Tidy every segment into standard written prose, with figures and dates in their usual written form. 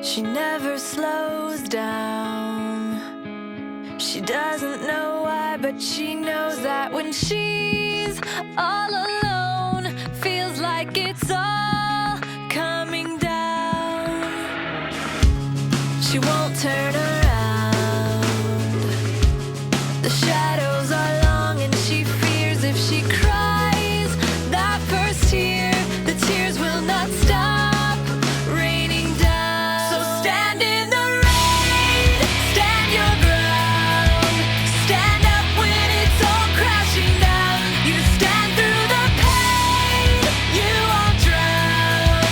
She never slows down. She doesn't know why, but she knows that when she's all alone, feels like it's all coming down. She won't turn around. The shadows are long and she fears if she cries that first tear, the tears will not stop raining down. So stand in the rain, stand your ground, stand up when it's all crashing down. You stand through the pain, you won't drown,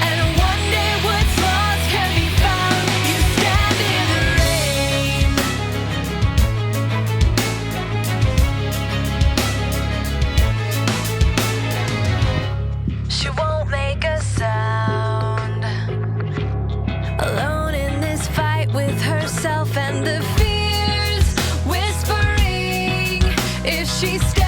and one day what's lost can be found. You stand in the rain. She won't make a sound, alone in this fight with herself and the fears whispering if she stays.